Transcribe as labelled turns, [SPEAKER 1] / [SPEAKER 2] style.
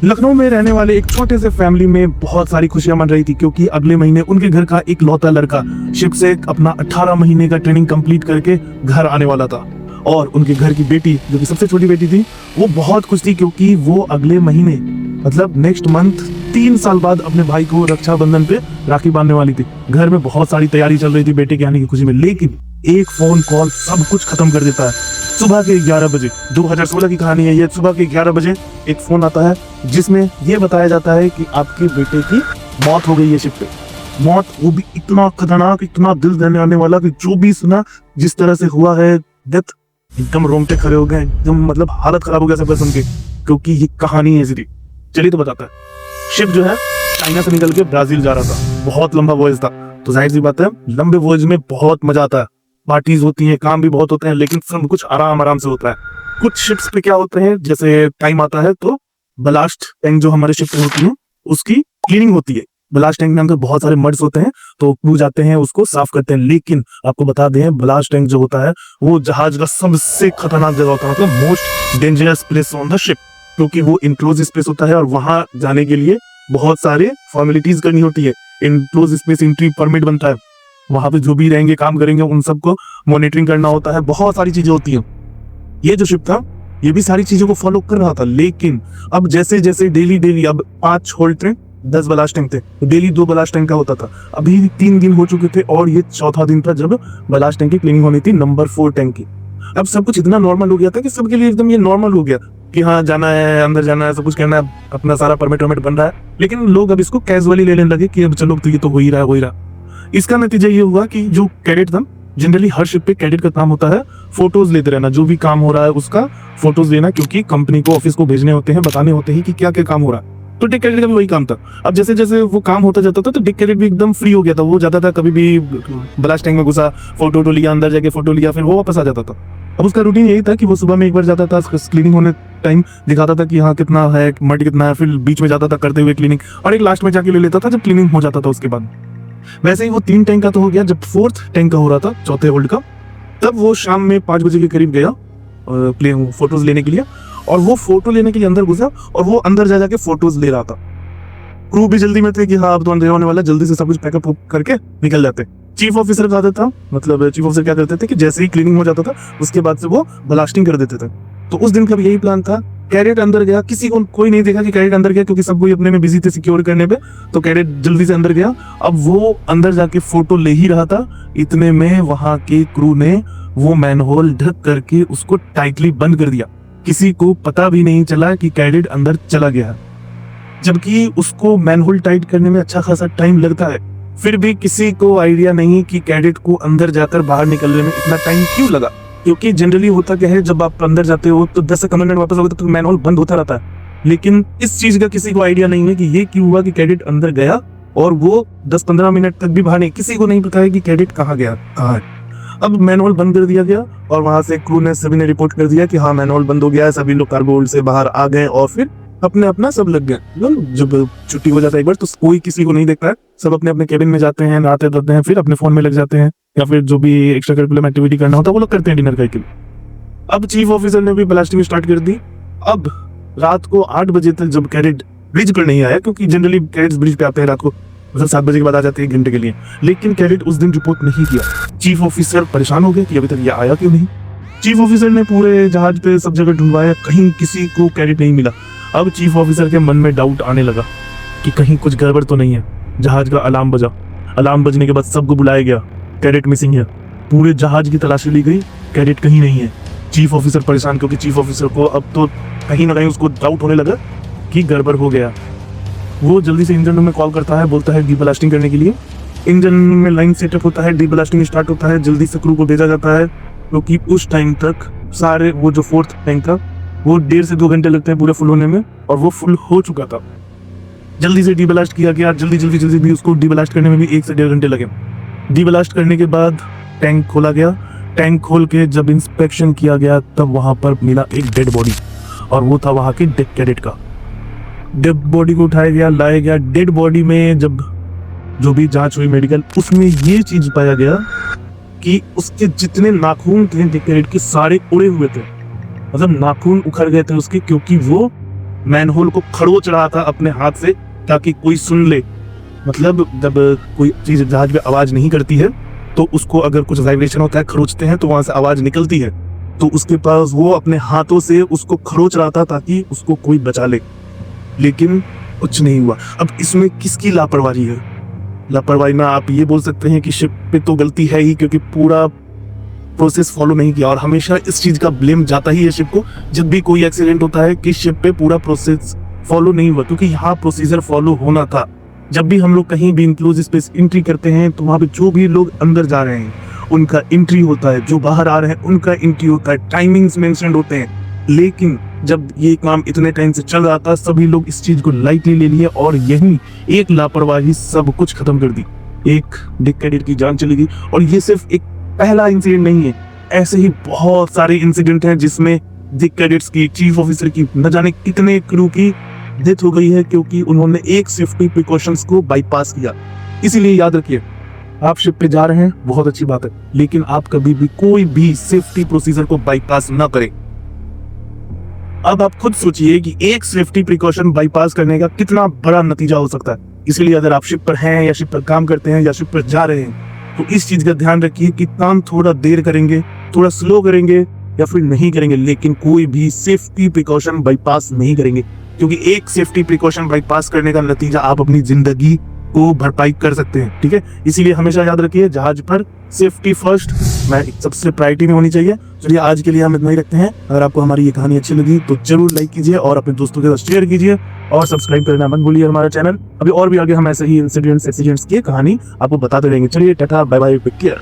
[SPEAKER 1] लखनऊ में रहने वाले एक छोटे से फैमिली में बहुत सारी खुशियां मन रही थी, क्योंकि अगले महीने उनके घर का एक लौता लड़का शिप से अपना 18 महीने का ट्रेनिंग कंप्लीट करके घर आने वाला था। और उनके घर की बेटी, जो कि सबसे छोटी बेटी थी, वो बहुत खुश थी, क्योंकि वो अगले महीने मतलब नेक्स्ट मंथ 3 साल बाद अपने भाई को रक्षाबंधन पे राखी बांधने वाली थी। घर में बहुत सारी तैयारी चल रही थी बेटे के आने की खुशी में, लेकिन एक फोन कॉल सब कुछ खत्म कर देता है। सुबह के 11 बजे, 2016 की कहानी है ये। सुबह के 11 बजे एक फोन आता है जिसमें ये बताया जाता है कि आपके बेटे की मौत हो गई है शिप पे। मौत, वो भी इतना खतरनाक, इतना दिल दहने आने वाला कि जो भी सुना जिस तरह से हुआ है डेथ, एकदम रोंगटे खड़े हो गए, एकदम मतलब हालत खराब हो गया सबका सुन के, क्योंकि ये कहानी ऐसी थी। चलिए तो बताता है। शिप जो है चाइना से निकल के ब्राजील जा रहा था। बहुत लंबा वॉयज था, तो जाहिर सी बात है लंबे वॉयज में बहुत मजा आता है। पार्टीज होती हैं, काम भी बहुत होते हैं, लेकिन सब कुछ आराम आराम से होता है। कुछ शिप्स पे क्या होते हैं, जैसे टाइम आता है तो बलास्ट टैंक जो हमारे शिप पे होती है उसकी क्लीनिंग होती है। बलास्ट टैंक में अंदर बहुत सारे मड्स होते हैं, तो क्रू जाते हैं उसको साफ करते हैं। लेकिन आपको बता दें, बलास्ट टैंक जो होता है वो जहाज का सबसे खतरनाक जगह होता है, मतलब most dangerous place on the ship, क्योंकि वो इनक्लोज स्पेस होता है और वहां जाने के लिए बहुत सारे फॉर्मेलिटीज करनी होती है। इनक्लोज स्पेस एंट्री परमिट बनता है, वहां पे जो भी रहेंगे काम करेंगे उन सबको मॉनिटरिंग करना होता है, बहुत सारी चीजें होती हैं। ये जो शिप था ये भी सारी चीजों को फॉलो कर रहा था, लेकिन अब जैसे जैसे डेली अब 5 होल्ड टैंक, 10 बलास्ट टैंक थे, तो डेली 2 बलास्ट टैंक का होता था। अभी 3 दिन हो चुके थे और ये चौथा दिन था जब बलास्ट टैंक की क्लीनिंग होनी थी, नंबर 4 टैंक की। अब सब कुछ इतना नॉर्मल हो गया था कि सबके लिए एकदम ये नॉर्मल हो गया कि हाँ जाना है, अंदर जाना है, सब कुछ करना है, अपना सारा परमिट वर्मिट बन रहा है। लेकिन लोग अब इसको कैजुअली लेने लगे कि अब चलो तो ये तो हो ही रहा। इसका नतीजा ये हुआ कि जो कैडेट था, जनरली हर शिप पे कैडेट का काम होता है फोटोज लेते रहना, जो भी काम हो रहा है उसका फोटोज लेना, क्योंकि कंपनी को, ऑफिस को भेजने होते हैं, बताने होते हैं कि क्या क्या काम हो रहा है। तो डिक कैडेट का भी वही काम था। अब जैसे जैसे वो काम होता जाता था तो डिक कैडेट भी एकदम फ्री हो गया था। वो जाता था, कभी भी ब्लास्ट टैंक में घुसा, फोटो लिया, अंदर जाके फोटो लिया, फिर वो वापस आ जाता था। अब उसका रूटीन यही था कि वो सुबह में एक बार जाता था, क्लीनिंग होने टाइम दिखाता था कि हाँ कितना है, मड कितना है, फिर बीच में जाता था करते हुए क्लीनिंग, और एक लास्ट में जाके ले लेता था जब क्लीनिंग हो जाता था उसके बाद। वैसे ही वो 3 टैंक का तो हो गया। जब 4th टैंक का हो रहा था, चौथे होल्ड का, तब वो शाम में 5 बजे के करीब गया फोटोज लेने के लिए, और वो फोटो लेने के लिए अंदर घुसा और वो अंदर जा जाके फोटोज ले रहा था। क्रू भी जल्दी में थे कि हाँ अब तो अंदर होने वाला, जल्दी से सब कुछ पैकअप करके निकल जाते। चीफ ऑफिसर का आदत था, मतलब चीफ ऑफिसर क्या करते थे कि जैसे ही क्लीनिंग हो जाता था उसके बाद से वो ब्लास्टिंग कर देते थे। तो उस दिन का भी यही प्लान था। कैडेट अंदर गया, किसी को कोई नहीं देखा कि कैडेट अंदर गया, क्योंकि सब कोई अपने में बिजी थे सिक्योर करने पे। तो कैडेट जल्दी से अंदर गया। अब वो अंदर जाके फोटो ले ही रहा था, इतने में वहां के क्रू ने वो मैनहोल ढक करके उसको टाइटली बंद कर दिया। किसी को पता भी नहीं चला कि कैडेट अंदर चला गया, जबकि उसको मैनहोल टाइट करने में अच्छा खासा टाइम लगता है। फिर भी किसी को आइडिया नहीं कि कैडेट को अंदर जाकर बाहर निकलने में इतना टाइम क्यों लगा, क्योंकि जनरली होता क्या है, जब आप अंदर जाते हो तो 10 से 15 मिनट वापस होते तो मैनहोल बंद होता रहता है। लेकिन इस चीज का किसी को आइडिया नहीं है कि ये क्यों हुआ कि कैडेट अंदर गया और वो 10-15 मिनट तक भी बाहर नहीं। किसी को नहीं पता है कि कैडेट कहाँ गया, कहाँ है। अब मैनहोल बंद कर दिया गया और वहां से क्रू ने सभी ने रिपोर्ट कर दिया कि हाँ मैनहोल बंद हो गया है। सभी लोग कार्गो होल्ड से बाहर आ गए और फिर अपने अपना सब लग गए। जब छुट्टी हो जाता है एक बार तो कोई किसी को नहीं देखता है, सब अपने अपने केबिन में जाते हैं, नहाते धोते हैं, फिर अपने फोन में लग जाते हैं, या फिर जो भी एक्स्ट्रा करिकुलर एक्टिविटी करना होता है वो लोग करते हैं डिनर करके। अब चीफ ऑफिसर ने भी ब्लास्टिंग स्टार्ट कर दी। अब रात को 8 बजे तक जब कैडेट ब्रिज पर नहीं आया, क्योंकि जनरली कैडेट्स ब्रिज पे आते हैं रात को, मतलब 7 बजे के बाद आ जाते हैं 1 घंटे के लिए, लेकिन कैडेट उस दिन रिपोर्ट नहीं किया। चीफ ऑफिसर परेशान हो गए कि अभी तक ये आया क्यों नहीं। चीफ ऑफिसर ने पूरे जहाज पे सब जगह ढूंढवाया, कहीं किसी को कैडेट नहीं मिला। अब चीफ ऑफिसर के मन में डाउट आने लगा कि कहीं कुछ गड़बड़ तो नहीं है। जहाज का अलार्म बजा, अलार्म बजने के बाद सबको बुलाया गया, कैडेट मिसिंग है। पूरे जहाज की तलाशी ली गई, कैडेट कहीं नहीं है। चीफ ऑफिसर परेशान, क्योंकि चीफ ऑफिसर को अब तो कहीं ना कहीं उसको डाउट होने लगा कि गड़बड़ हो गया। वो जल्दी से इंजन रूम में कॉल करता है, बोलता है डीब्लास्टिंग करने के लिए। इंजन में लाइन सेटअप होता है, डीब्लास्टिंग स्टार्ट होता है, जल्दी से क्रू को भेजा जाता है, क्योंकि उस टाइम तक सारे वो जो 4th टैंक था वो 1.5 से 2 घंटे लगते हैं पूरे फुल होने में, और वो फुल हो चुका था। जल्दी से डीब्लास्ट किया गया, जल्दी भी उसको डीब्लास्ट करने में भी 1 से 1.5 घंटे लगे। डीब्लास्ट करने के बाद टैंक खोला गया। टैंक खोल के जब इंस्पेक्शन किया गया तब वहां पर मिला एक डेड बॉडी, और वो था वहां के डिक कैडेट का। डेड बॉडी को उठाया गया, लाया गया। डेड बॉडी में जब जो भी जांच हुई मेडिकल, उसमें ये चीज पाया गया कि उसके जितने नाखून थे डिक कैडेट के सारे उड़े हुए थे, मतलब नाखून उखड़ गए थे उसके, क्योंकि वो मैनहोल को खरोच रहा था अपने हाथ से ताकि कोई सुन ले। मतलब जब कोई चीज जहाज में आवाज नहीं करती है तो उसको अगर कुछ वाइब्रेशन होता है, खरोचते हैं तो वहां से आवाज निकलती है, तो उसके पास वो अपने हाथों से उसको खरोच रहा था ताकि उसको कोई बचा ले, लेकिन कुछ नहीं हुआ। अब इसमें किसकी लापरवाही है? लापरवाही में आप ये बोल सकते हैं कि शिप पे तो गलती है ही, क्योंकि पूरा प्रोसेस फॉलो नहीं किया, और हमेशा इस चीज का ब्लेम जाता ही है शिप को जब भी कोई एक्सीडेंट होता है कि शिप पे पूरा प्रोसेस फॉलो नहीं हुआ, क्योंकि यहाँ प्रोसीजर फॉलो होना था। जब भी हम लोग कहीं भी इनक्लोज स्पेस एंट्री करते हैं तो वहां पे जो भी लोग अंदर जा रहे हैं उनका एंट्री होता है, जो बाहर आ रहे हैं उनका एंट्री होता है, टाइमिंग्स मेंशन होते हैं। लेकिन जब ये काम इतने टाइम से चल रहा था सभी लोग इस चीज को लाइटली ले लिए और यही एक लापरवाही सब कुछ खत्म कर दी। एक डिक कैडेट की जान चली गई, और ये सिर्फ एक पहला इंसिडेंट नहीं है, ऐसे ही बहुत सारे इंसिडेंट हैं जिसमें डिक कैडेट्स की, चीफ ऑफिसर की, न जाने कितने क्रू की डेथ हो गई है क्योंकि उन्होंने एक सेफ्टी प्रिकॉशंस को बाईपास किया। इसीलिए याद रखिए, आप शिप पे जा रहे हैं बहुत अच्छी बात है, लेकिन आप कभी भी कोई भी सेफ्टी प्रोसीजर को बाईपास ना करें। अब आप खुद सोचिए कि एक सेफ्टी प्रिकॉशन बाईपास करने का कितना बड़ा नतीजा हो सकता है। इसलिए अगर आप शिप पर हैं या शिप पर काम करते हैं या शिप पर जा रहे हैं तो इस चीज का ध्यान रखिए कि काम थोड़ा देर करेंगे, थोड़ा स्लो करेंगे या फिर नहीं करेंगे, लेकिन कोई भी सेफ्टी प्रिकॉशन बाईपास नहीं करेंगे, क्योंकि एक सेफ्टी प्रिकॉशन बाईपास करने का नतीजा आप अपनी जिंदगी को भरपाई कर सकते हैं। ठीक है, इसीलिए हमेशा याद रखिए जहाज पर सेफ्टी फर्स्ट सबसे प्रायोरिटी में होनी चाहिए। चलिए आज के लिए हम इतना ही रखते हैं। अगर आपको हमारी ये कहानी अच्छी लगी तो जरूर लाइक कीजिए और अपने दोस्तों के साथ शेयर कीजिए और सब्सक्राइब करना मत भूलिए हमारा चैनल। अभी और भी आगे हम ऐसे ही इंसिडेंट्स की कहानी आपको बताते रहेंगे। चलिए tata bye bye, take care.